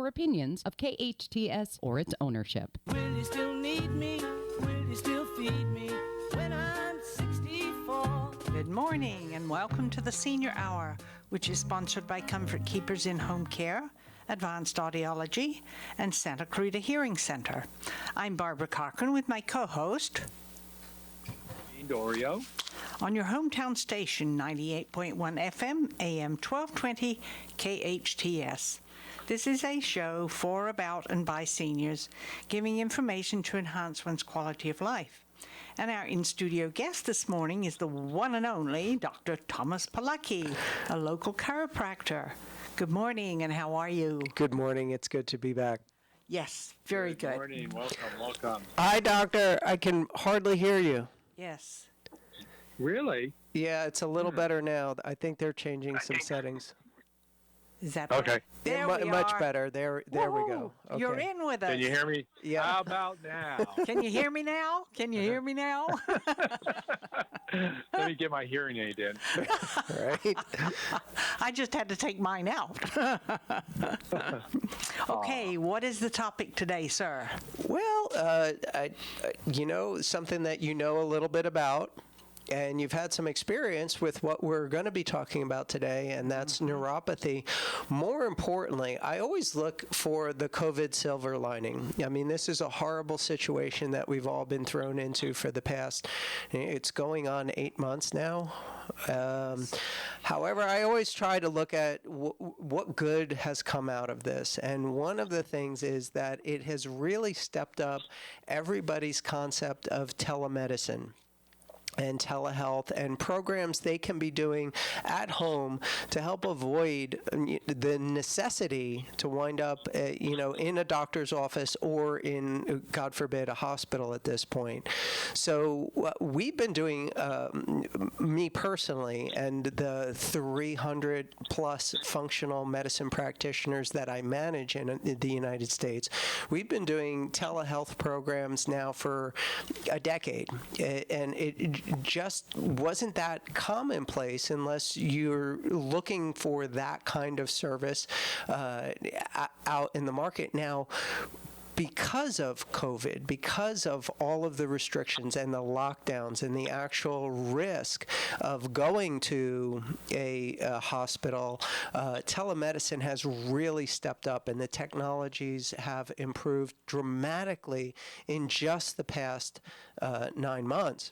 or opinions of KHTS or its ownership. Will you still need me? Will you still feed me when I'm 64? Good morning and welcome to the Senior Hour, which is sponsored by Comfort Keepers in Home Care, Advanced Audiology, and Santa Clarita Hearing Center. I'm Barbara Cochran with my co-host, Dorio, on your hometown station, 98.1 FM, AM 1220, KHTS. This is a show for, about, and by seniors, giving information to enhance one's quality of life. And our in-studio guest this morning is the one and only Dr. Thomas Palacki, a local chiropractor. Good morning, and how are you? Good morning. It's good to be back. Yes, very good. Good morning. Welcome. Hi, doctor. I can hardly hear you. Yes. Really? Yeah, it's a little better now. I think they're changing some settings. Is that Okay. right? There we Much are. better. There we go. Okay. You're in with us. Can you hear me? Yeah. How about now? Can you hear me now? Can you hear me now? Let me get my hearing aid in. Right. I just had to take mine out. Okay, what is the topic today, sir? Well, something that you know a little bit about, and you've had some experience with what we're going to be talking about today, and that's neuropathy. More importantly, I always look for the COVID silver lining. I mean, this is a horrible situation that we've all been thrown into for the past, it's going on 8 months now. However, I always try to look at what good has come out of this. And one of the things is that it has really stepped up everybody's concept of telemedicine and telehealth and programs they can be doing at home to help avoid the necessity to wind up, in a doctor's office or in, God forbid, a hospital at this point. So we've been doing, me personally, and the 300 plus functional medicine practitioners that I manage in the United States, we've been doing telehealth programs now for a decade, and it just wasn't that commonplace unless you're looking for that kind of service out in the market. Now, because of COVID, because of all of the restrictions and the lockdowns and the actual risk of going to a hospital, telemedicine has really stepped up, and the technologies have improved dramatically in just the past 9 months.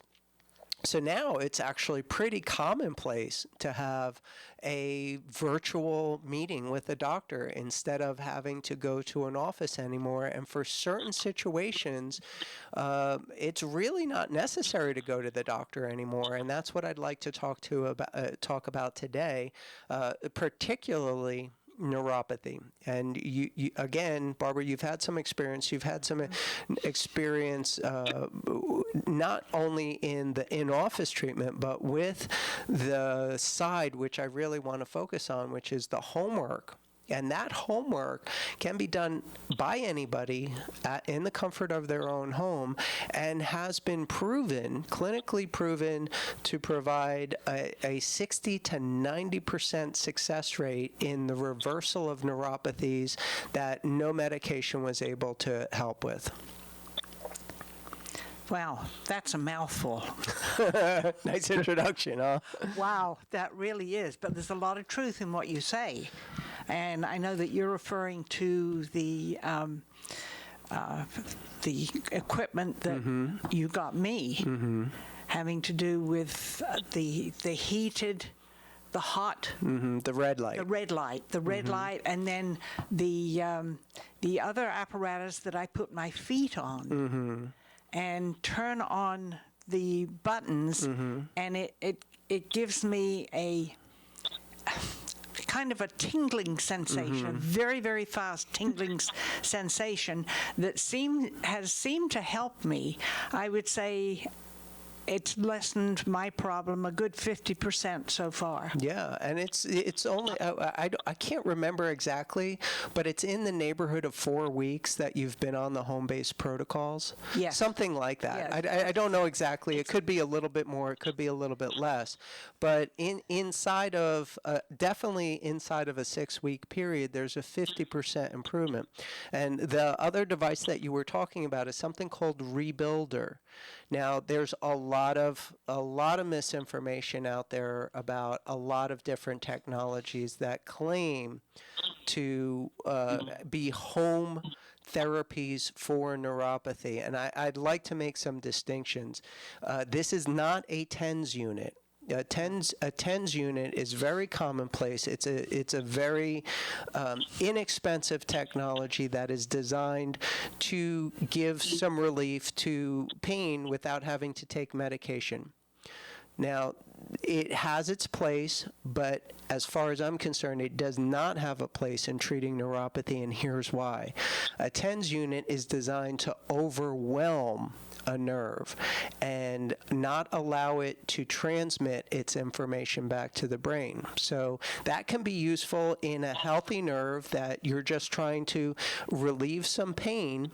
So now it's actually pretty commonplace to have a virtual meeting with a doctor instead of having to go to an office anymore. And for certain situations, it's really not necessary to go to the doctor anymore. And that's what I'd like to talk about today, particularly neuropathy. And you again, Barbara, you've had some experience. You've had some experience not only in the in-office treatment, but with the side, which I really want to focus on, which is the homework. And that homework can be done by anybody in the comfort of their own home, and has been proven, clinically proven, to provide a 60 to 90% success rate in the reversal of neuropathies that no medication was able to help with. Wow, that's a mouthful. Nice introduction, huh? Wow, that really is. But there's a lot of truth in what you say. And I know that you're referring to the equipment that you got me, having to do with the heated, the hot, the red light, the red light, and then the other apparatus that I put my feet on and turn on the buttons, and it gives me a kind of a tingling sensation, very, very fast tingling sensation that has seemed to help me, I would say, it's lessened my problem a good 50% so far. Yeah, and it's only I can't remember exactly, but it's in the neighborhood of 4 weeks that you've been on the home-based protocols. Yes. Something like that. Yes. I don't know exactly. It could be a little bit more. It could be a little bit less. But inside of definitely inside of a 6-week period, there's a 50% improvement. And the other device that you were talking about is something called Rebuilder. Now, there's a lot of misinformation out there about a lot of different technologies that claim to be home therapies for neuropathy, and I'd like to make some distinctions. This is not a TENS unit. A TENS unit is very commonplace. It's a very inexpensive technology that is designed to give some relief to pain without having to take medication. Now, it has its place, but as far as I'm concerned, it does not have a place in treating neuropathy, and here's why. A TENS unit is designed to overwhelm a nerve and not allow it to transmit its information back to the brain. So that can be useful in a healthy nerve that you're just trying to relieve some pain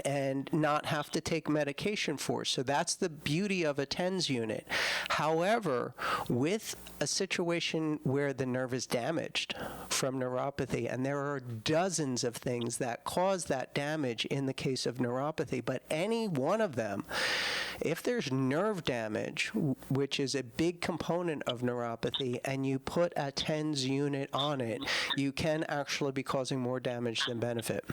and not have to take medication for. So that's the beauty of a TENS unit. However, with a situation where the nerve is damaged from neuropathy, and there are dozens of things that cause that damage in the case of neuropathy, but any one of them, if there's nerve damage, which is a big component of neuropathy, and you put a TENS unit on it, you can actually be causing more damage than benefit.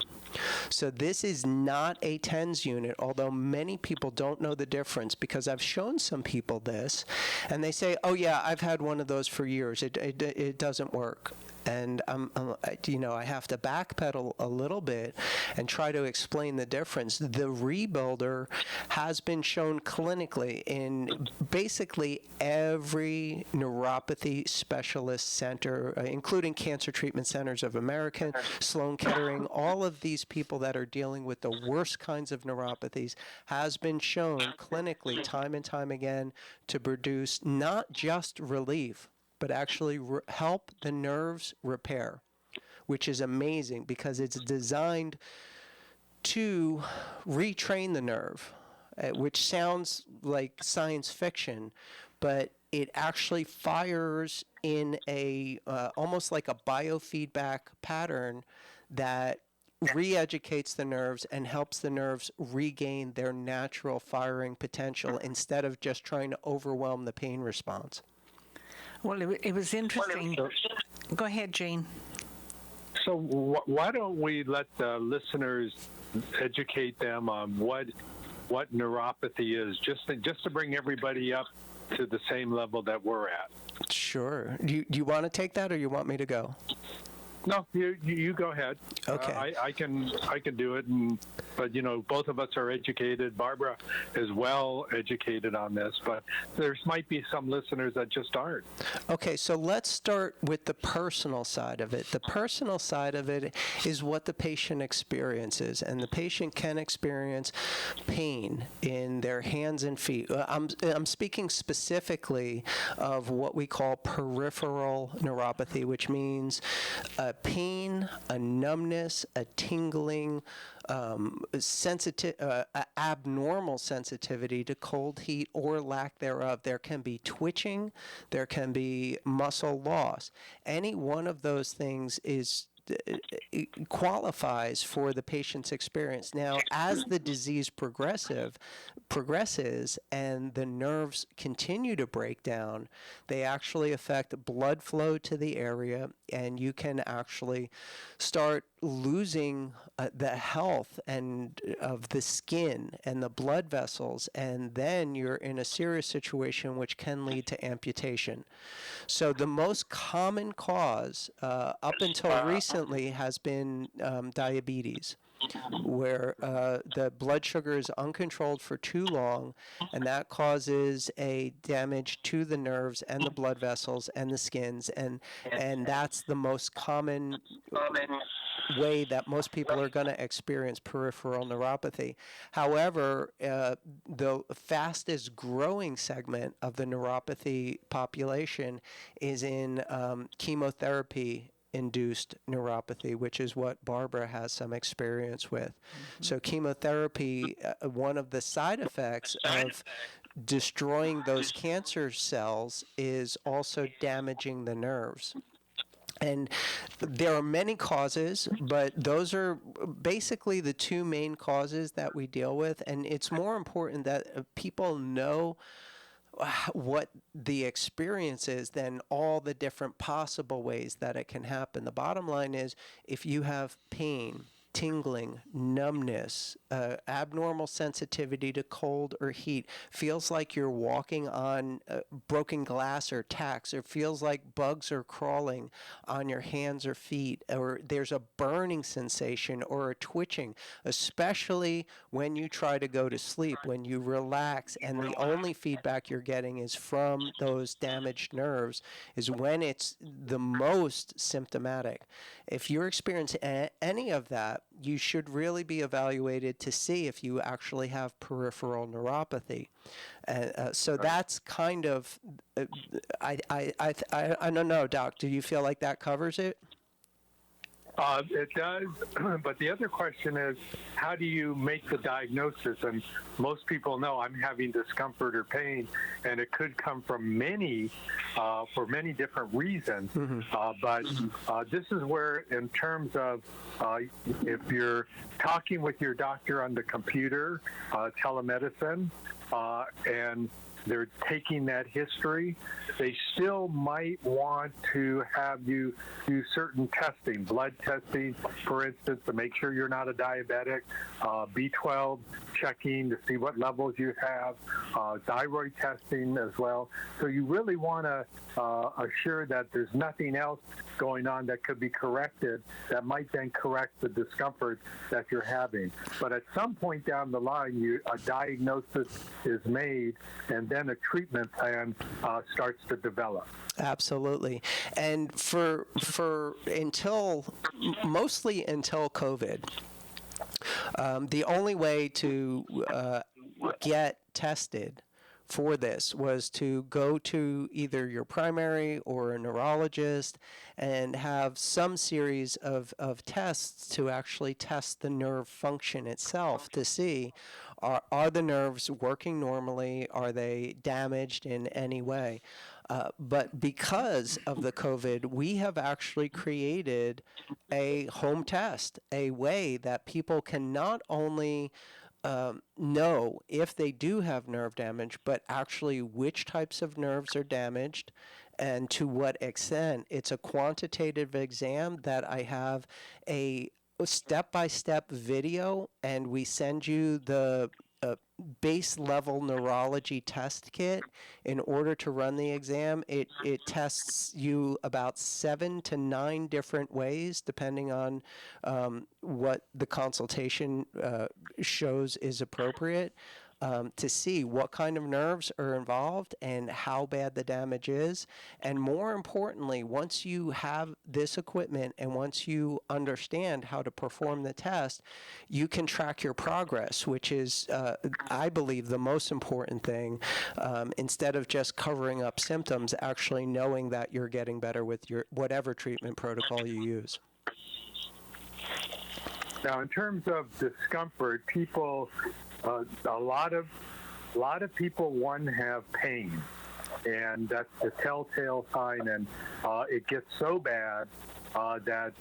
So this is not a TENS unit, although many people don't know the difference, because I've shown some people this, and they say, oh yeah, I've had one of those for years. It doesn't work. And I have to backpedal a little bit and try to explain the difference. The Rebuilder has been shown clinically in basically every neuropathy specialist center, including Cancer Treatment Centers of America, Sloan Kettering. All of these people that are dealing with the worst kinds of neuropathies has been shown clinically time and time again to produce not just relief, but actually help the nerves repair, which is amazing because it's designed to retrain the nerve, which sounds like science fiction, but it actually fires in a almost like a biofeedback pattern that re-educates the nerves and helps the nerves regain their natural firing potential instead of just trying to overwhelm the pain response. Well, it was interesting. Go ahead, Gene. So why don't we let the listeners educate them on what neuropathy is, just to bring everybody up to the same level that we're at. Sure. Do you want to take that, or you want me to go? No, you go ahead. Okay. I can do it, but both of us are educated. Barbara is well educated on this, but there might be some listeners that just aren't. Okay, so let's start with the personal side of it. The personal side of it is what the patient experiences, and the patient can experience pain in their hands and feet. I'm speaking specifically of what we call peripheral neuropathy, which means pain, a numbness, a tingling, abnormal sensitivity to cold, heat, or lack thereof. There can be twitching, there can be muscle loss. Any one of those things it qualifies for the patient's experience. Now, as the disease progresses and the nerves continue to break down, they actually affect blood flow to the area, and you can actually start losing the health of the skin and the blood vessels, and then you're in a serious situation which can lead to amputation. So the most common cause up until recently recently has been diabetes, where the blood sugar is uncontrolled for too long, and that causes a damage to the nerves and the blood vessels and the skins, and that's the most common way that most people are going to experience peripheral neuropathy. However, the fastest growing segment of the neuropathy population is in chemotherapy induced neuropathy, which is what Barbara has some experience with. So chemotherapy, one of the side effects of destroying those cancer cells is also damaging the nerves. And there are many causes, but those are basically the two main causes that we deal with. And it's more important that people know what the experience is than all the different possible ways that it can happen. The bottom line is, if you have pain, tingling, numbness, abnormal sensitivity to cold or heat, feels like you're walking on broken glass or tacks, or feels like bugs are crawling on your hands or feet, or there's a burning sensation or a twitching, especially when you try to go to sleep, when you relax, and the only feedback you're getting is from those damaged nerves, is when it's the most symptomatic. If you're experiencing any of that, you should really be evaluated to see if you actually have peripheral neuropathy. So that's kind of, I don't know, Doc, do you feel like that covers it? It does, but the other question is, how do you make the diagnosis? And most people know I'm having discomfort or pain, and it could come from for many different reasons. But this is where, in terms of if you're talking with your doctor on the computer, telemedicine, and they're taking that history, they still might want to have you do certain testing, blood testing, for instance, to make sure you're not a diabetic, B12 checking to see what levels you have, thyroid testing as well. So you really want to assure that there's nothing else going on that could be corrected that might then correct the discomfort that you're having. But at some point down the line, a diagnosis is made, and then a treatment plan starts to develop. Absolutely. And mostly until COVID, the only way to get tested for this was to go to either your primary or a neurologist and have some series of tests to actually test the nerve function itself to see, are the nerves working normally? Are they damaged in any way? But because of the COVID, we have actually created a home test, a way that people can not only know if they do have nerve damage, but actually which types of nerves are damaged and to what extent. It's a quantitative exam that I have a step-by-step video, and we send you the base level neurology test kit in order to run the exam. It tests you about 7 to 9 different ways, depending on what the consultation shows is appropriate, to see what kind of nerves are involved and how bad the damage is. And more importantly, once you have this equipment and once you understand how to perform the test, you can track your progress, which is, I believe, the most important thing, instead of just covering up symptoms, actually knowing that you're getting better with your whatever treatment protocol you use. Now, in terms of discomfort, people, a lot of people, one, have pain, and that's the telltale sign, and it gets so bad that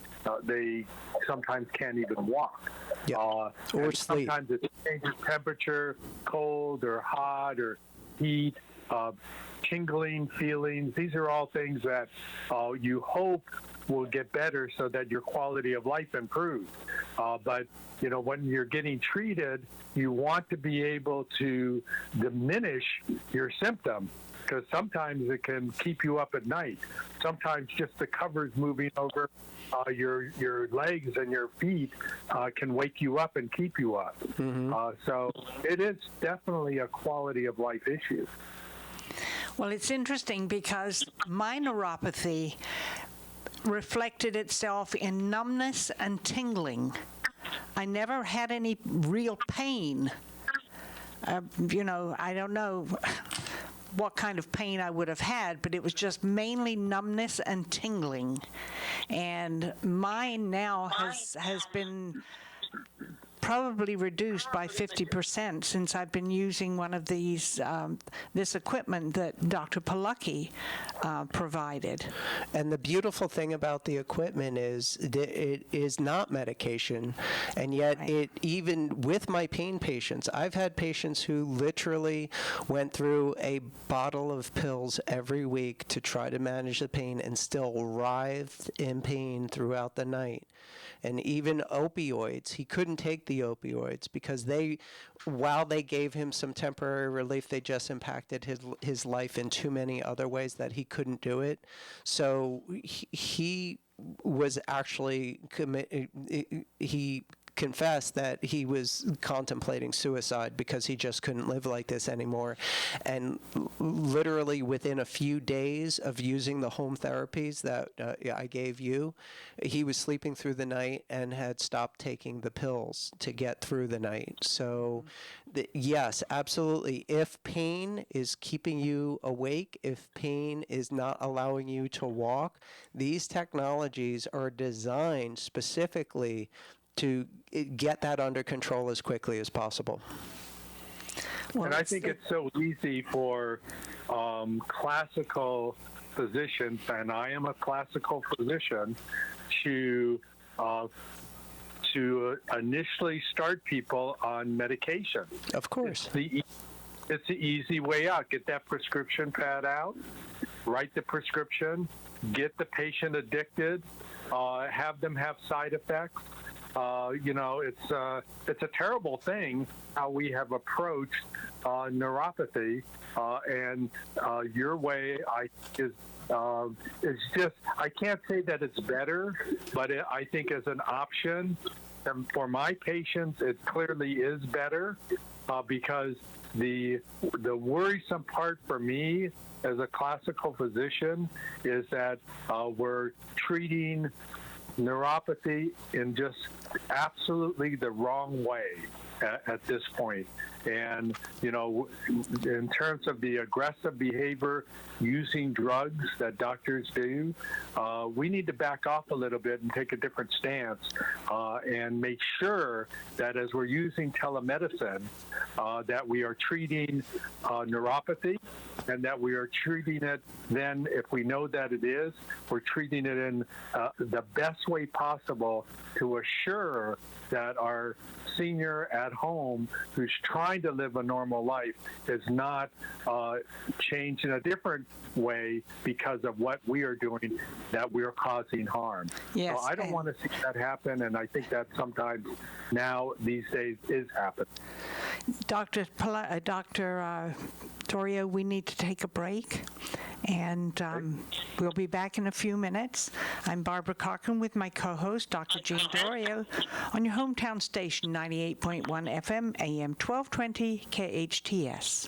they sometimes can't even walk. Yeah. Or sleep. Sometimes it changes temperature, cold or hot or heat, tingling feelings. These are all things that you hope will get better so that your quality of life improves. But when you're getting treated, you want to be able to diminish your symptom, because sometimes it can keep you up at night. Sometimes just the covers moving over your legs and your feet can wake you up and keep you up. So it is definitely a quality of life issue. Well, it's interesting because my neuropathy reflected itself in numbness and tingling. I never had any real pain. I don't know what kind of pain I would have had, but it was just mainly numbness and tingling. And mine now has been probably reduced by 50% since I've been using one of these this equipment that Dr. Palucki provided. And the beautiful thing about the equipment is that it is not medication, and yet it, even with my pain patients, I've had patients who literally went through a bottle of pills every week to try to manage the pain and still writhed in pain throughout the night. And even opioids, he couldn't take the opioids because while they gave him some temporary relief, they just impacted his life in too many other ways that he couldn't do it. So he was actually he confessed that he was contemplating suicide because he just couldn't live like this anymore. And literally within a few days of using the home therapies that I gave you, he was sleeping through the night and had stopped taking the pills to get through the night. So yes, absolutely. If pain is keeping you awake, if pain is not allowing you to walk, these technologies are designed specifically to get that under control as quickly as possible. And I think it's so easy for classical physicians, and I am a classical physician, to initially start people on medication. Of course. It's the easy way out. Get that prescription pad out, write the prescription, get the patient addicted, have them have side effects. It's a terrible thing how we have approached neuropathy, and your way is just, I can't say that it's better, but I think as an option, and for my patients, it clearly is better, because the worrisome part for me as a classical physician is that we're treating neuropathy in just absolutely the wrong way at this point. And, in terms of the aggressive behavior using drugs that doctors do, we need to back off a little bit and take a different stance and make sure that as we're using telemedicine, that we are treating neuropathy, and that we are treating it then, if we know that it is, we're treating it in the best way possible to assure that our senior at home who's trying to live a normal life is not changed in a different way because of what we are doing, that we are causing harm. Yes, so I don't want to see that happen, and I think that sometimes now these days is happening. Dr. Dorio, we need to take a break, and we'll be back in a few minutes. I'm Barbara Cochran with my co-host, Dr. Jean Dorio, on your hometown station, 98.1 FM, AM 1220, KHTS.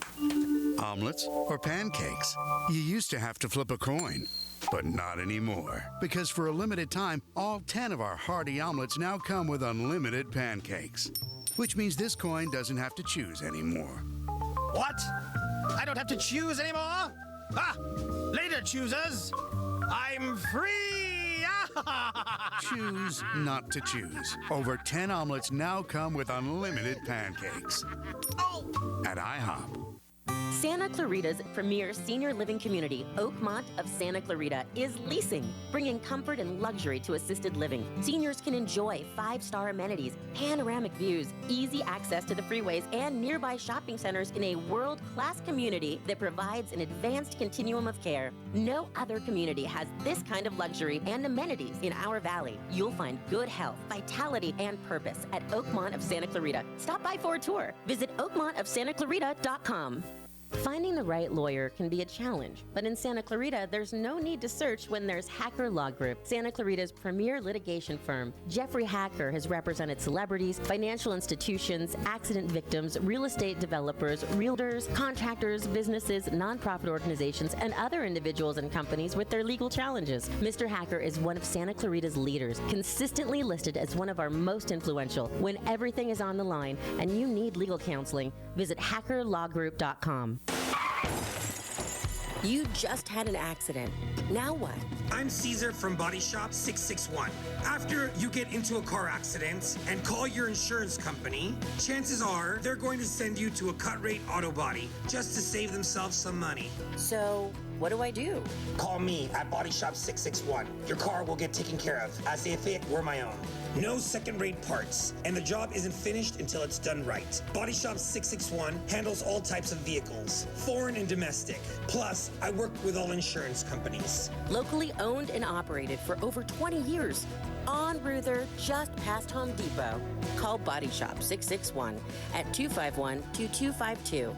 Omelets or pancakes? You used to have to flip a coin, but not anymore. Because for a limited time, all 10 of our hearty omelets now come with unlimited pancakes. Which means this coin doesn't have to choose anymore. What? I don't have to choose anymore? Later, choosers. I'm free! Choose not to choose. Over 10 omelets now come with unlimited pancakes. At IHOP. Santa Clarita's premier senior living community, Oakmont of Santa Clarita, is leasing, bringing comfort and luxury to assisted living. Seniors can enjoy 5-star amenities, panoramic views, easy access to the freeways, and nearby shopping centers in a world-class community that provides an advanced continuum of care. No other community has this kind of luxury and amenities in our valley. You'll find good health, vitality, and purpose at Oakmont of Santa Clarita. Stop by for a tour. Visit oakmontofsantaclarita.com. Finding the right lawyer can be a challenge, but in Santa Clarita, there's no need to search when there's Hacker Law Group, Santa Clarita's premier litigation firm. Jeffrey Hacker has represented celebrities, financial institutions, accident victims, real estate developers, realtors, contractors, businesses, nonprofit organizations, and other individuals and companies with their legal challenges. Mr. Hacker is one of Santa Clarita's leaders, consistently listed as one of our most influential. When everything is on the line and you need legal counseling, visit hackerlawgroup.com. You just had an accident. Now what? I'm Caesar from Body Shop 661. After you get into a car accident and call your insurance company, chances are they're going to send you to a cut-rate auto body just to save themselves some money. So, what do I do? Call me at Body Shop 661. Your car will get taken care of as if it were my own. No second-rate parts, and the job isn't finished until it's done right. Body Shop 661 handles all types of vehicles, foreign and domestic. Plus, I work with all insurance companies. Locally owned and operated for over 20 years. On Ruther, just past Home Depot. Call Body Shop 661 at 251-2252.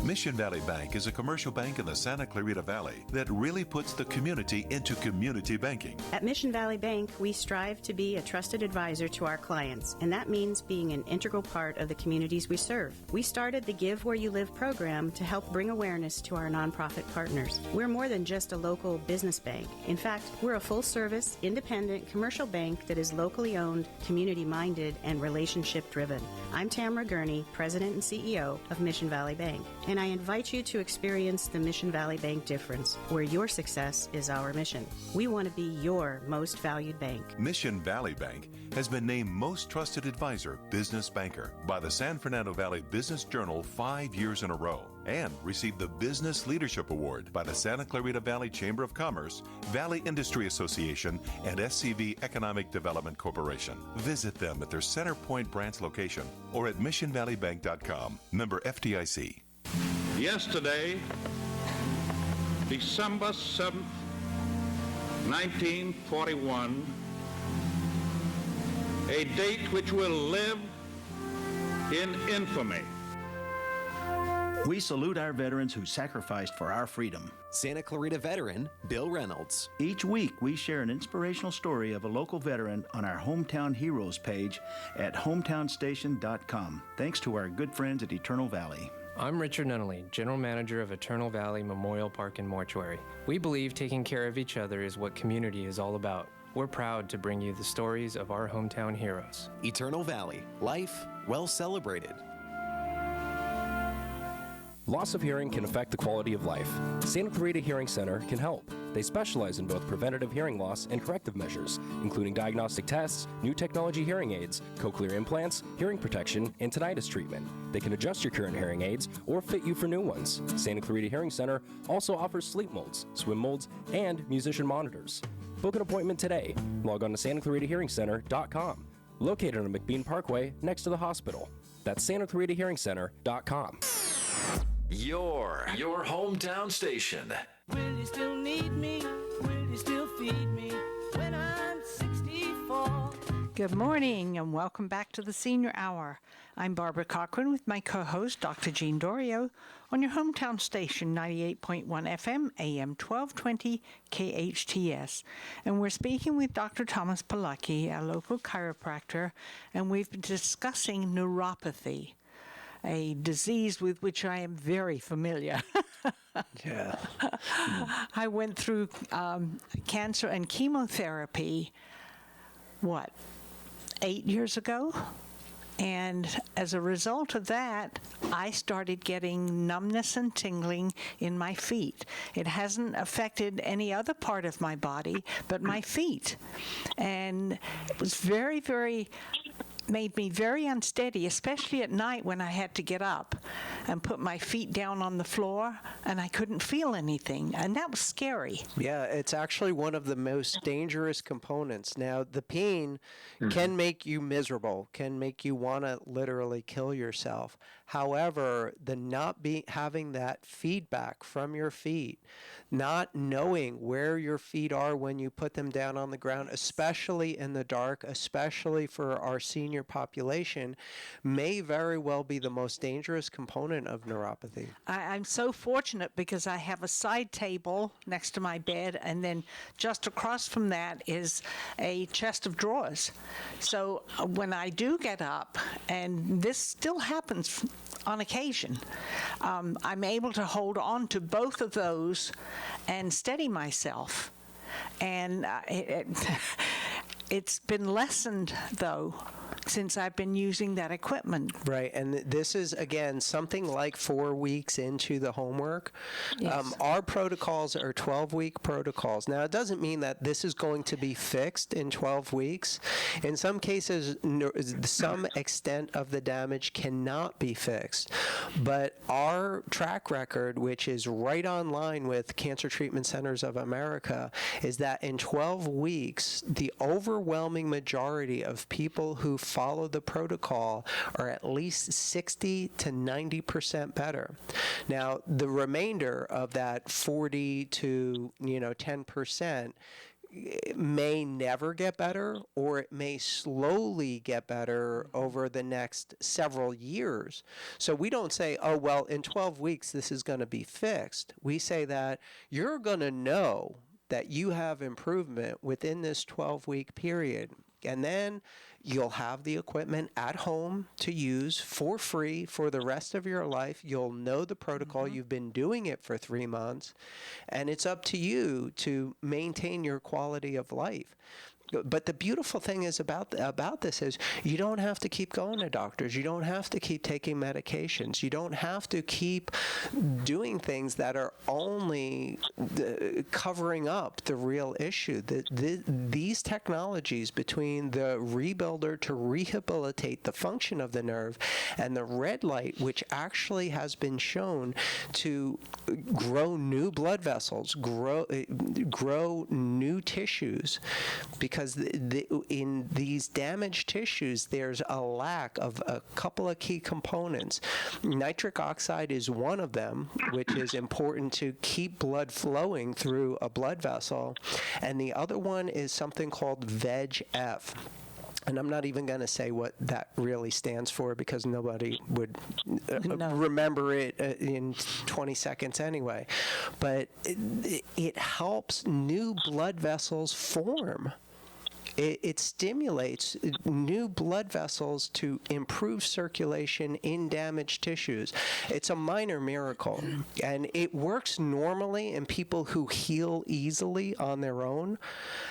Mission Valley Bank is a commercial bank in the Santa Clarita Valley that really puts the community into community banking. At Mission Valley Bank, we strive to be a trusted advisor to our clients, and that means being an integral part of the communities we serve. We started the Give Where You Live program to help bring awareness to our nonprofit partners. We're more than just a local business bank. In fact, we're a full-service, independent commercial bank that is locally owned, community-minded, and relationship-driven. I'm Tamara Gurney, President and CEO of Mission Valley Bank, and I invite you to experience the Mission Valley Bank difference, where your success is our mission. We want to be your most valued bank. Mission Valley Bank has been named Most Trusted Advisor Business Banker by the San Fernando Valley Business Journal 5 years in a row and received the Business Leadership Award by the Santa Clarita Valley Chamber of Commerce, Valley Industry Association, and SCV Economic Development Corporation. Visit them at their Center Point branch location or at missionvalleybank.com. Member FDIC. Yesterday, December 7th, 1941, a date which will live in infamy. We salute our veterans who sacrificed for our freedom. Santa Clarita veteran Bill Reynolds. Each week, we share an inspirational story of a local veteran on our Hometown Heroes page at hometownstation.com. Thanks to our good friends at Eternal Valley. I'm Richard Nunnally, General Manager of Eternal Valley Memorial Park and Mortuary. We believe taking care of each other is what community is all about. We're proud to bring you the stories of our hometown heroes. Eternal Valley, life well celebrated. Loss of hearing can affect the quality of life. Santa Clarita Hearing Center can help. They specialize in both preventative hearing loss and corrective measures, including diagnostic tests, new technology hearing aids, cochlear implants, hearing protection, and tinnitus treatment. They can adjust your current hearing aids or fit you for new ones. Santa Clarita Hearing Center also offers sleep molds, swim molds, and musician monitors. Book an appointment today. Log on to SantaClaritaHearingCenter.com. Located on McBean Parkway next to the hospital. That's SantaClaritaHearingCenter.com. Your hometown station. Will you still need me? Will you still feed me when I'm 64? Good morning and welcome back to the Senior Hour. I'm Barbara Cochran with my co-host, Dr. Jean Dorio, on your hometown station, 98.1 FM, AM 1220, KHTS. And we're speaking with Dr. Thomas Palaki, a local chiropractor, and we've been discussing neuropathy, a disease with which I am very familiar. Yeah. I went through cancer and chemotherapy, 8 years ago? And as a result of that, I started getting numbness and tingling in my feet. It hasn't affected any other part of my body, but my feet. And it was made me very unsteady, especially at night when I had to get up and put my feet down on the floor and I couldn't feel anything. And that was scary. Yeah, it's actually one of the most dangerous components. Now, the pain can make you miserable, can make you want to literally kill yourself. However, the not having that feedback from your feet, not knowing where your feet are when you put them down on the ground, especially in the dark, especially for our senior population, may very well be the most dangerous component component of neuropathy. I'm so fortunate because I have a side table next to my bed, and then just across from that is a chest of drawers. So when I do get up, and this still happens on occasion, I'm able to hold on to both of those and steady myself. And it's been lessened, though, since I've been using that equipment. Right, and this is, again, something like 4 weeks into the homework. Yes. Our protocols are 12-week protocols. Now, it doesn't mean that this is going to be fixed in 12 weeks. In some cases, some extent of the damage cannot be fixed. But our track record, which is right on line with Cancer Treatment Centers of America, is that in 12 weeks, the overwhelming majority of people who follow the protocol are at least 60 to 90% better. Now, the remainder of that 40 to 10% may never get better, or it may slowly get better over the next several years. So we don't say, oh, well, in 12 weeks, this is going to be fixed. We say that you're going to know that you have improvement within this 12-week period. And then you'll have the equipment at home to use for free for the rest of your life. You'll know the protocol. You've been doing it for 3 months. And it's up to you to maintain your quality of life. But the beautiful thing is about this is you don't have to keep going to doctors. You don't have to keep taking medications. You don't have to keep doing things that are only covering up the real issue. These technologies, between the rebuilder to rehabilitate the function of the nerve and the red light, which actually has been shown to grow new blood vessels, grow new tissues, because in these damaged tissues, there's a lack of a couple of key components. Nitric oxide is one of them, which is important to keep blood flowing through a blood vessel. And the other one is something called VEGF. And I'm not even going to say what that really stands for, because nobody would remember it in 20 seconds anyway. But it helps new blood vessels form. It stimulates new blood vessels to improve circulation in damaged tissues. It's a minor miracle, and it works normally in people who heal easily on their own.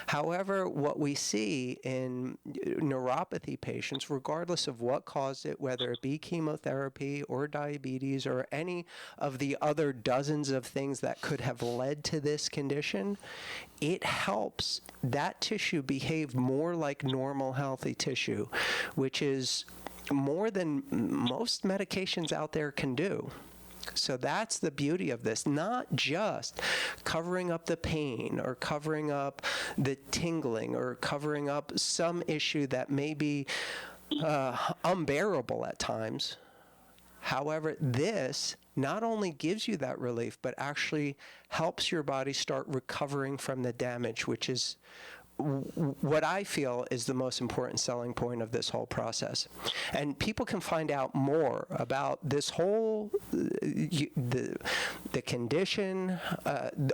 However, what we see in neuropathy patients, regardless of what caused it, whether it be chemotherapy or diabetes or any of the other dozens of things that could have led to this condition, it helps that tissue behave more like normal, healthy tissue, which is more than most medications out there can do. So that's the beauty of this, not just covering up the pain or covering up the tingling or covering up some issue that may be unbearable at times. However, this not only gives you that relief, but actually helps your body start recovering from the damage, which is what I feel is the most important selling point of this whole process. And people can find out more about this whole, the condition,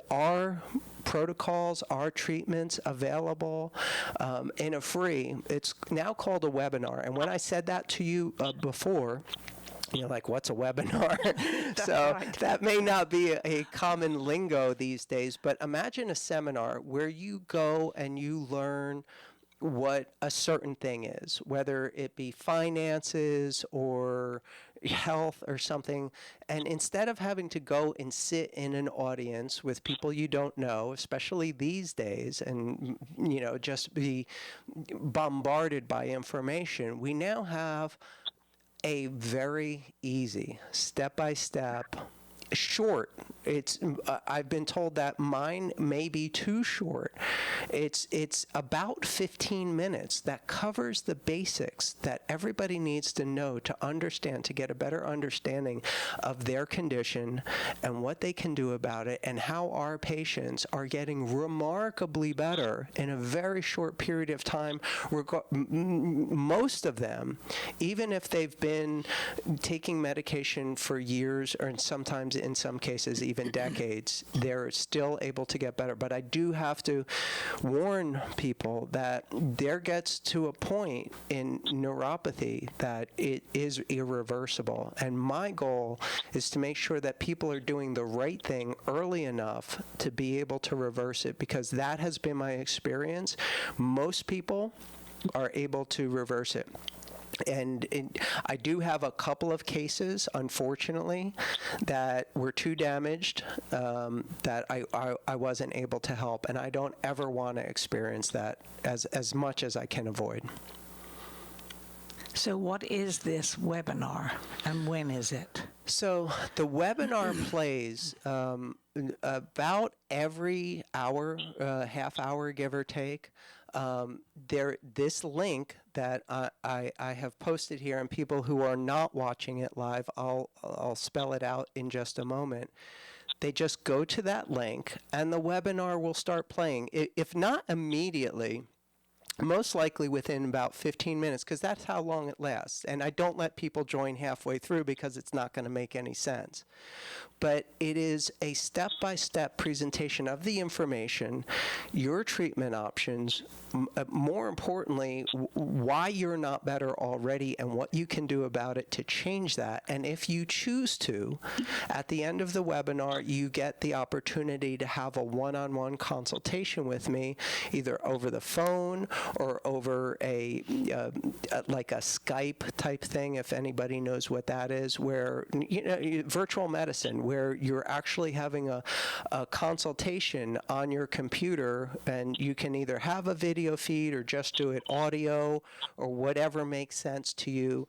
our protocols, our treatments available in a free, it's now called a webinar. And when I said that to you before, you're like, what's a webinar? So right. That may not be a common lingo these days, but imagine a seminar where you go and you learn what a certain thing is, whether it be finances or health or something. And instead of having to go and sit in an audience with people you don't know, especially these days, and just be bombarded by information, we now have a very easy, step-by-step, short. It's I've been told that mine may be too short. It's about 15 minutes that covers the basics that everybody needs to know to understand, to get a better understanding of their condition and what they can do about it, and how our patients are getting remarkably better in a very short period of time. Most of them, even if they've been taking medication for years, or sometimes in some cases even decades, they're still able to get better. But I do have to warn people that there gets to a point in neuropathy that it is irreversible. And my goal is to make sure that people are doing the right thing early enough to be able to reverse it, because that has been my experience. Most people are able to reverse it. And I do have a couple of cases, unfortunately, that were too damaged that I wasn't able to help. And I don't ever want to experience that as much as I can avoid. So what is this webinar, and when is it? So the webinar plays about every hour, half hour, give or take. This link that I have posted here, and people who are not watching it live, I'll spell it out in just a moment. They just go to that link, and the webinar will start playing. If not immediately, most likely within about 15 minutes, because that's how long it lasts. And I don't let people join halfway through because it's not going to make any sense. But it is a step-by-step presentation of the information, your treatment options, more importantly, why you're not better already and what you can do about it to change that. And if you choose to, at the end of the webinar, you get the opportunity to have a one-on-one consultation with me, either over the phone or over like a Skype type thing, if anybody knows what that is, where, virtual medicine, where you're actually having a consultation on your computer, and you can either have a video feed or just do it audio or whatever makes sense to you.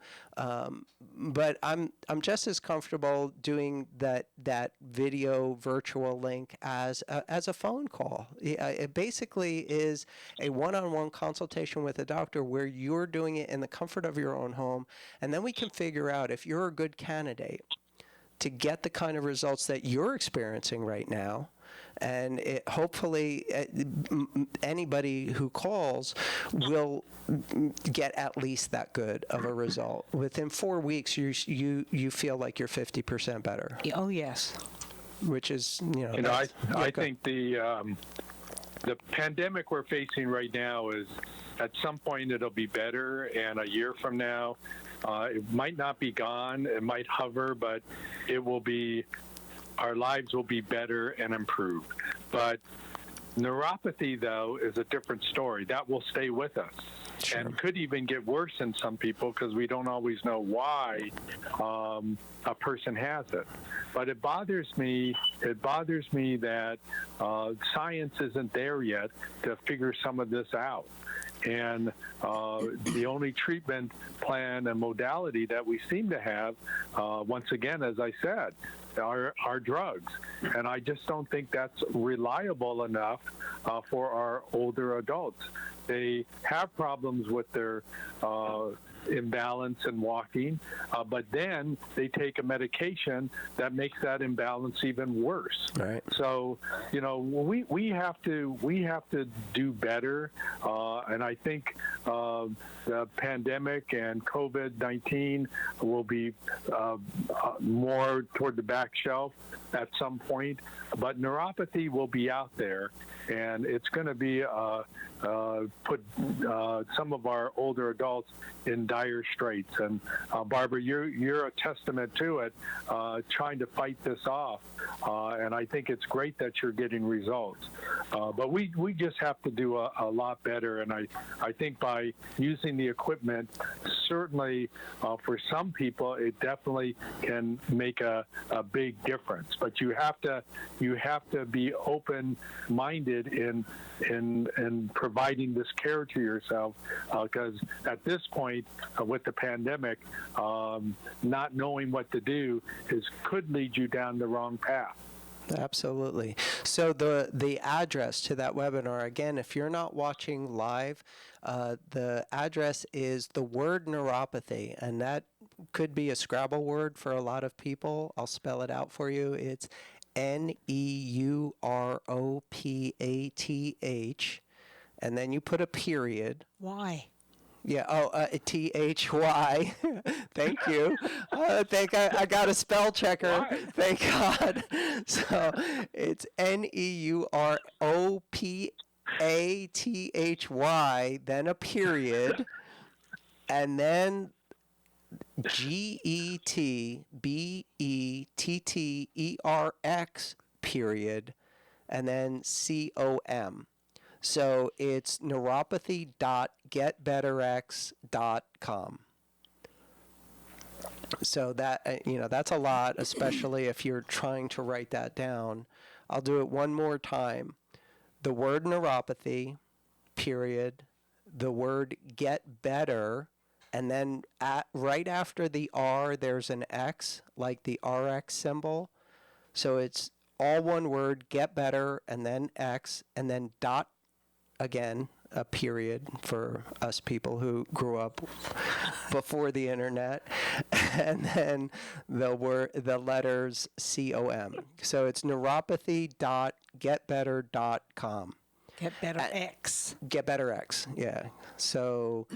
But I'm just as comfortable doing that video virtual link as a phone call. It basically is a one-on-one consultation with a doctor where you're doing it in the comfort of your own home, and then we can figure out if you're a good candidate to get the kind of results that you're experiencing right now. And hopefully anybody who calls will get at least that good of a result. Within 4 weeks, you feel like you're 50% better. Oh, yes. Which is, I think the pandemic we're facing right now is, at some point it'll be better, and a year from now, it might not be gone, it might hover, but it will be, our lives will be better and improved. But neuropathy, though, is a different story. That will stay with us. Sure. And could even get worse in some people, because we don't always know why a person has it. But it bothers me that science isn't there yet to figure some of this out. And the only treatment plan and modality that we seem to have, once again, as I said, are drugs. And I just don't think that's reliable enough for our older adults. They have problems with their imbalance and walking, but then they take a medication that makes that imbalance even worse. Right. So, we have to do better, and I think the pandemic and COVID-19 will be more toward the back shelf at some point, but neuropathy will be out there, and it's going to be put some of our older adults in dire straits. And Barbara, you're a testament to it, trying to fight this off. And I think it's great that you're getting results. But we just have to do a lot better. And I think by using the equipment, certainly for some people, it definitely can make a big difference. But you have to be open-minded in providing this care to yourself, because at this point with the pandemic, not knowing what to do could lead you down the wrong path. Absolutely. So the address to that webinar, again, if you're not watching live, the address is the word neuropathy, and that could be a Scrabble word for a lot of people. I'll spell it out for you. It's NEUROPATH, and then you put a period. Why? Yeah, THY. Thank you. I think I got a spell checker. Why? Thank God. So it's NEUROPATHY, then a period, and then GETBETTERX period, and then COM. So it's neuropathy.getbetterx.com. So that, that's a lot, especially if you're trying to write that down. I'll do it one more time. The word neuropathy, period, the word get better, and then right after the R, there's an X, like the RX symbol. So it's all one word, get better, and then X, and then dot, again, a period for us people who grew up before the internet, and then the letters COM. So it's neuropathy.getbetter.com. Get Better X. Get Better X, yeah. So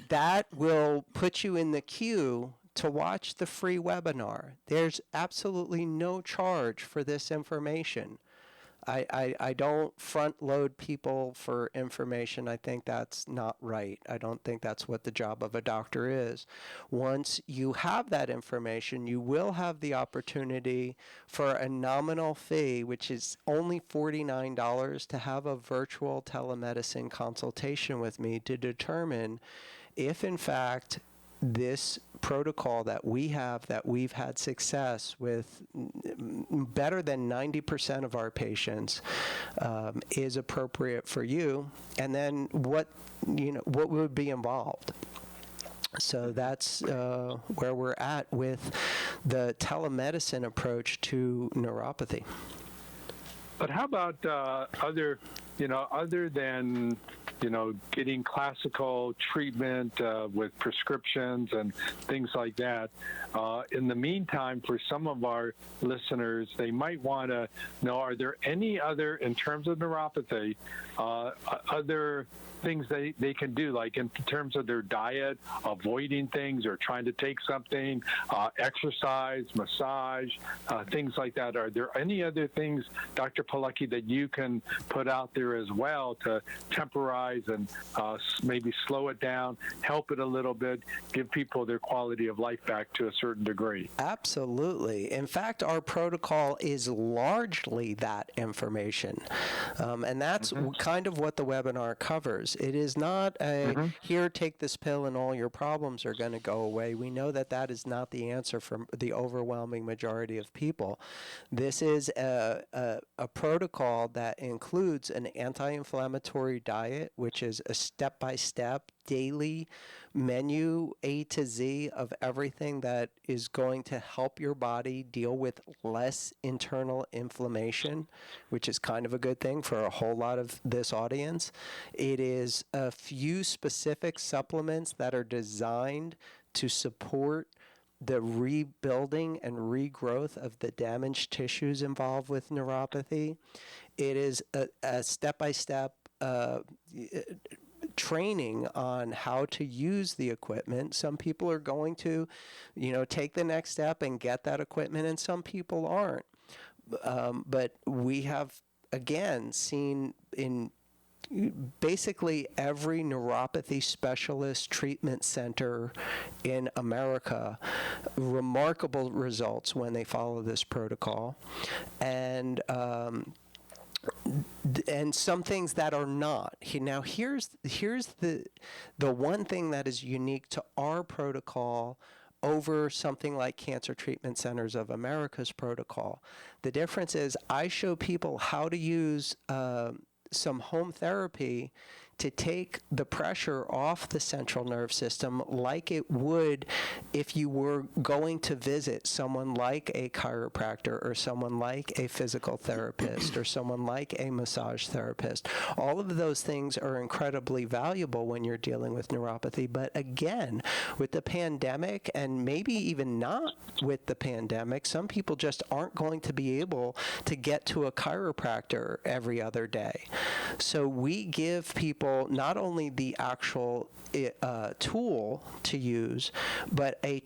that will put you in the queue to watch the free webinar. There's absolutely no charge for this information. I don't front load people for information. I think that's not right. I don't think that's what the job of a doctor is. Once you have that information, you will have the opportunity for a nominal fee, which is only $49, to have a virtual telemedicine consultation with me to determine if, in fact, this protocol that we have, that we've had success with better than 90% of our patients, is appropriate for you, and then what would be involved. So that's where we're at with the telemedicine approach to neuropathy. But how about other than getting classical treatment with prescriptions and things like that? In the meantime, for some of our listeners, they might want to know, are there any other, in terms of neuropathy, other things they can do, like in terms of their diet, avoiding things or trying to take something, exercise, massage, things like that? Are there any other things, Dr. Pilecki, that you can put out there as well to temporize and maybe slow it down, help it a little bit, give people their quality of life back to a certain degree? Absolutely. In fact, our protocol is largely that information. And that's kind of what the webinar covers. It is not a, here, take this pill and all your problems are going to go away. We know that that is not the answer for the overwhelming majority of people. This is a protocol that includes an anti-inflammatory diet, which is a step-by-step daily menu, A to Z, of everything that is going to help your body deal with less internal inflammation, which is kind of a good thing for a whole lot of this audience. It is a few specific supplements that are designed to support the rebuilding and regrowth of the damaged tissues involved with neuropathy. It is a step-by-step training on how to use the equipment. Some people are going to, take the next step and get that equipment, and some people aren't. But we have, again, seen in basically every neuropathy specialist treatment center in America remarkable results when they follow this protocol, and some things that are not. Now, here's the one thing that is unique to our protocol over something like Cancer Treatment Centers of America's protocol. The difference is I show people how to use some home therapy to take the pressure off the central nerve system like it would if you were going to visit someone like a chiropractor or someone like a physical therapist or someone like a massage therapist. All of those things are incredibly valuable when you're dealing with neuropathy. But again, with the pandemic, and maybe even not with the pandemic, some people just aren't going to be able to get to a chiropractor every other day. So we give people not only the actual tool to use, but a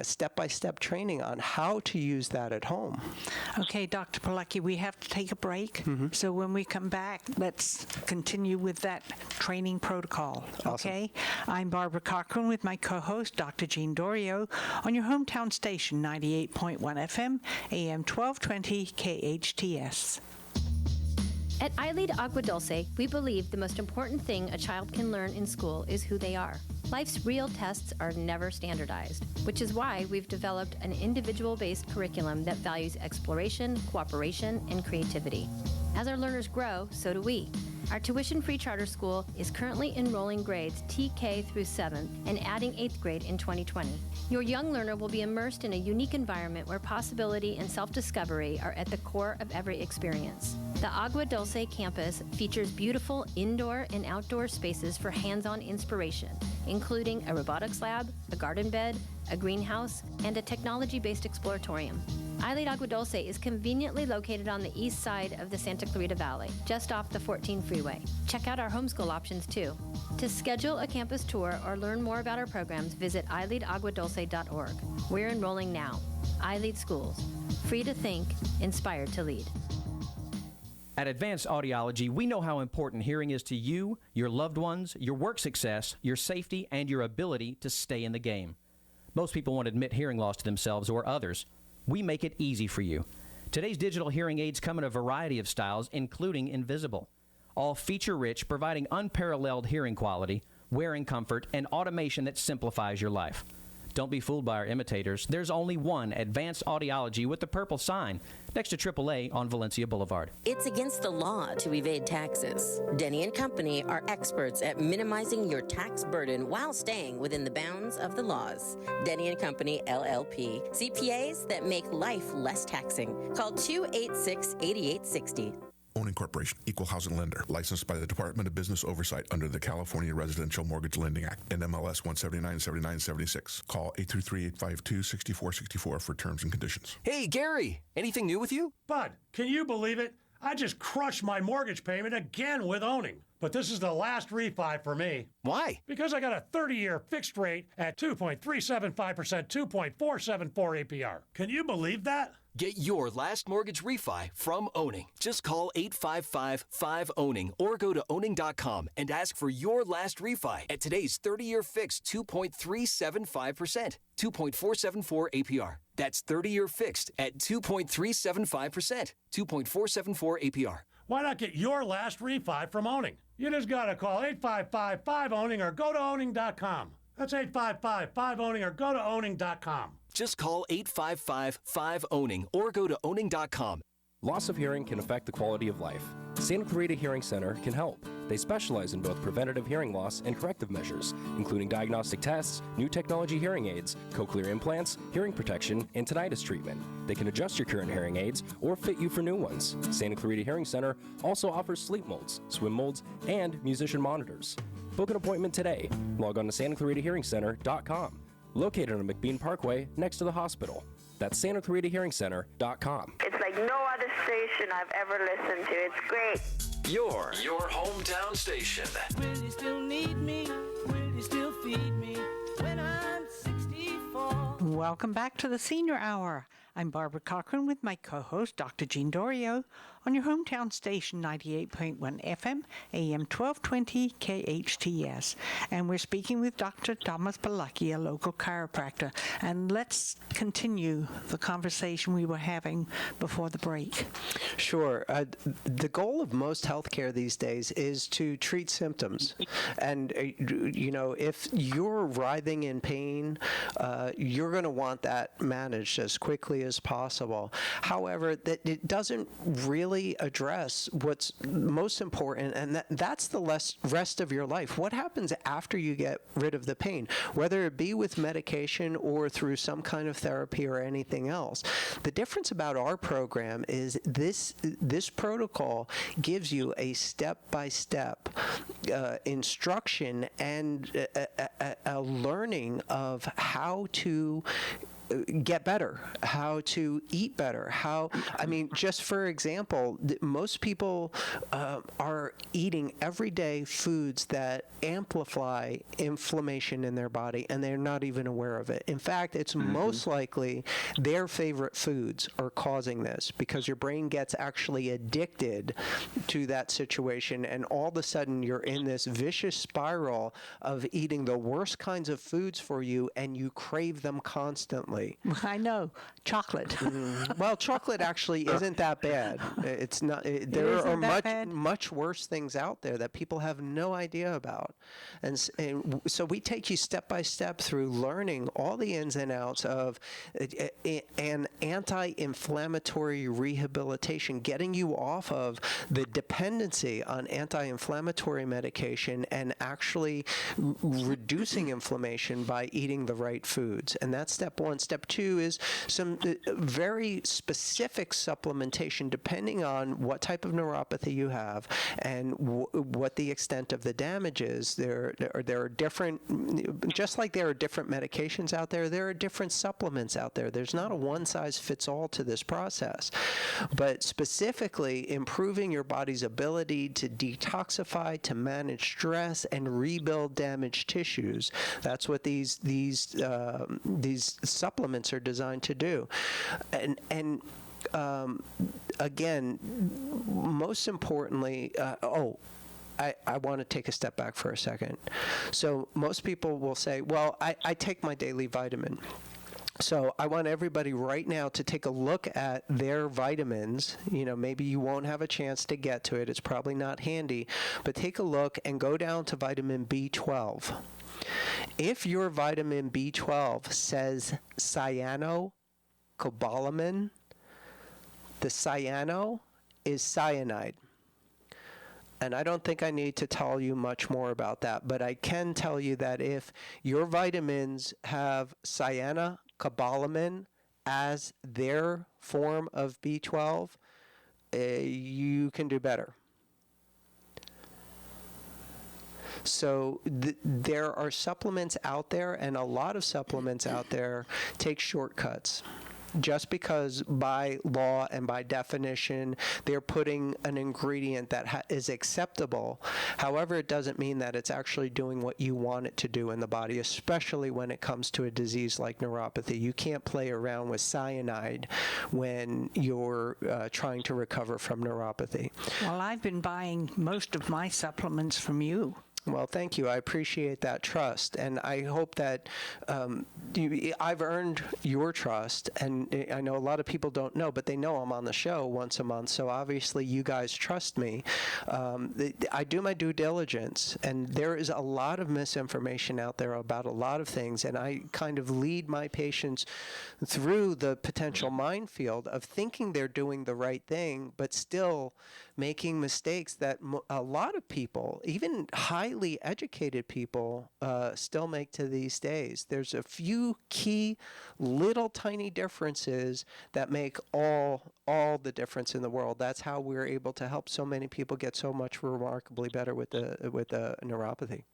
step-by-step training on how to use that at home. Okay, Dr. Pilecki, we have to take a break. So when we come back, let's continue with that training protocol. Okay? I'm Barbara Cochran with my co-host, Dr. Jean Dorio, on your hometown station, 98.1 FM, AM 1220, KHTS. At iLead Agua Dulce, we believe the most important thing a child can learn in school is who they are. Life's real tests are never standardized, which is why we've developed an individual-based curriculum that values exploration, cooperation, and creativity. As our learners grow, so do we. Our tuition-free charter school is currently enrolling grades TK through 7th and adding 8th grade in 2020. Your young learner will be immersed in a unique environment where possibility and self-discovery are at the core of every experience. The Agua Dulce campus features beautiful indoor and outdoor spaces for hands-on inspiration, including a robotics lab, a garden bed, a greenhouse, and a technology-based exploratorium. iLead Agua Dulce is conveniently located on the east side of the Santa Clarita Valley, just off the 14 freeway. Check out our homeschool options too. To schedule a campus tour or learn more about our programs, visit iLeadAguaDulce.org. We're enrolling now. iLead Schools. Free to think, inspired to lead. At Advanced Audiology, we know how important hearing is to you, your loved ones, your work success, your safety, and your ability to stay in the game. Most people won't admit hearing loss to themselves or others. We make it easy for you. Today's digital hearing aids come in a variety of styles, including invisible. All feature-rich, providing unparalleled hearing quality, wearing comfort, and automation that simplifies your life. Don't be fooled by our imitators. There's only one Advanced Audiology with the purple sign next to AAA on Valencia Boulevard. It's against the law to evade taxes. Denny & Company are experts at minimizing your tax burden while staying within the bounds of the laws. Denny & Company, LLP. CPAs that make life less taxing. Call 286-8860. Owning Corporation, Equal Housing Lender, licensed by the Department of Business Oversight under the California Residential Mortgage Lending Act, NMLS 1797976. Call 833-852-6464 for terms and conditions. Hey, Gary, anything new with you? Bud, can you believe it? I just crushed my mortgage payment again with Owning. But this is the last refi for me. Why? Because I got a 30-year fixed rate at 2.375%, 2.474 APR. Can you believe that? Get your last mortgage refi from Owning. Just call 855-5-OWNING or go to owning.com and ask for your last refi at today's 30-year fixed 2.375%, 2.474 APR. That's 30-year fixed at 2.375%, 2.474 APR. Why not get your last refi from Owning? You just got to call 855-5-OWNING or go to owning.com. That's 855-5-OWNING or go to owning.com. Just call 855-5-OWNING or go to owning.com. Loss of hearing can affect the quality of life. Santa Clarita Hearing Center can help. They specialize in both preventative hearing loss and corrective measures, including diagnostic tests, new technology hearing aids, cochlear implants, hearing protection, and tinnitus treatment. They can adjust your current hearing aids or fit you for new ones. Santa Clarita Hearing Center also offers sleep molds, swim molds, and musician monitors. Book an appointment today. Log on to SantaClaritaHearingCenter.com. Located on McBean Parkway next to the hospital. That's SantaClaritaHearingCenter.com. It's like no other station I've ever listened to. It's great. Your hometown station. Will you still need me? Will you still feed me when I'm 64? Welcome back to the Senior Hour. I'm Barbara Cochran with my co-host, Dr. Jean Dorio, on your hometown station, 98.1 FM, AM 1220, KHTS. And we're speaking with Dr. Thomas Pilecki, a local chiropractor. And let's continue the conversation we were having before the break. Sure. The goal of most healthcare these days is to treat symptoms. And, if you're writhing in pain, you're going to want that managed as quickly as possible. However, that it doesn't really really address what's most important, and that's the rest of your life. What happens after you get rid of the pain, whether it be with medication or through some kind of therapy or anything else? The difference about our program is this protocol gives you a step-by-step instruction and a learning of how to get better, how to eat better, just for example, most people are eating everyday foods that amplify inflammation in their body, and they're not even aware of it. In fact, it's most likely their favorite foods are causing this, because your brain gets actually addicted to that situation, and all of a sudden you're in this vicious spiral of eating the worst kinds of foods for you, and you crave them constantly. I know. Chocolate. Well, chocolate actually isn't that bad. It's not. There are much worse things out there that people have no idea about. And so we take you step by step through learning all the ins and outs of an anti-inflammatory rehabilitation, getting you off of the dependency on anti-inflammatory medication and actually reducing inflammation by eating the right foods. And that's step one. Step two is some very specific supplementation depending on what type of neuropathy you have and what the extent of the damage is. There are different, just like there are different medications out there, there are different supplements out there. There's not a one-size-fits-all to this process. But specifically, improving your body's ability to detoxify, to manage stress, and rebuild damaged tissues. That's what these supplements are designed to do. And again, most importantly, I want to take a step back for a second. So most people will say, well, I take my daily vitamin. So I want everybody right now to take a look at their vitamins. Maybe you won't have a chance to get to it. It's probably not handy. But take a look and go down to vitamin B12. If your vitamin B12 says cyanocobalamin, the cyano is cyanide. And I don't think I need to tell you much more about that, but I can tell you that if your vitamins have cyanocobalamin as their form of B12, you can do better. So there are supplements out there, and a lot of supplements out there take shortcuts. Just because by law and by definition they're putting an ingredient that is acceptable, however, it doesn't mean that it's actually doing what you want it to do in the body, especially when it comes to a disease like neuropathy. You can't play around with cyanide when you're trying to recover from neuropathy. Well, I've been buying most of my supplements from you. Well, thank you. I appreciate that trust, and I hope that I've earned your trust, and I know a lot of people don't know, but they know I'm on the show once a month, so obviously you guys trust me. I do my due diligence, and there is a lot of misinformation out there about a lot of things, and I kind of lead my patients through the potential minefield of thinking they're doing the right thing, but still making mistakes that a lot of people, even highly educated people, still make to these days. There's a few key little tiny differences that make all the difference in the world. That's how we're able to help so many people get so much remarkably better with the neuropathy.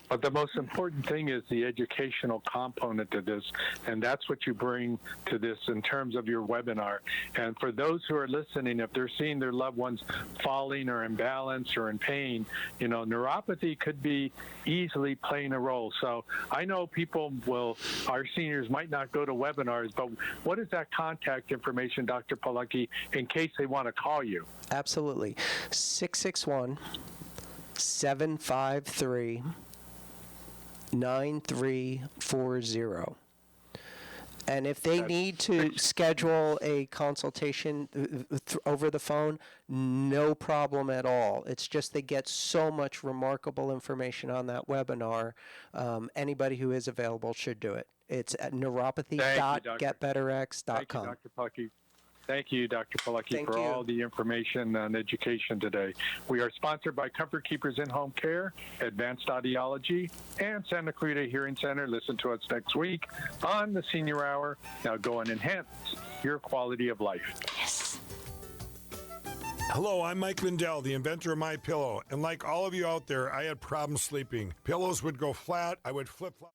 But the most important thing is the educational component to this, and that's what you bring to this in terms of your webinar. And for those who are listening, if they're seeing their loved ones falling or imbalanced or in pain, neuropathy could be easily playing a role. So I know our seniors might not go to webinars, but what is that contact information, Dr. Palucki, in case they want to call you? Absolutely. 661-753 9340. And if they need to schedule a consultation over the phone, no problem at all. It's just they get so much remarkable information on that webinar. Anybody who is available should do it. It's at neuropathy.getbetterx.com. Thank you, Dr. Puckey. Thank you, Dr. Pilecki, for all the information and education today. We are sponsored by Comfort Keepers In-Home Care, Advanced Audiology, and Santa Clarita Hearing Center. Listen to us next week on the Senior Hour. Now go and enhance your quality of life. Yes. Hello, I'm Mike Lindell, the inventor of MyPillow. And like all of you out there, I had problems sleeping. Pillows would go flat. I would flip-flop.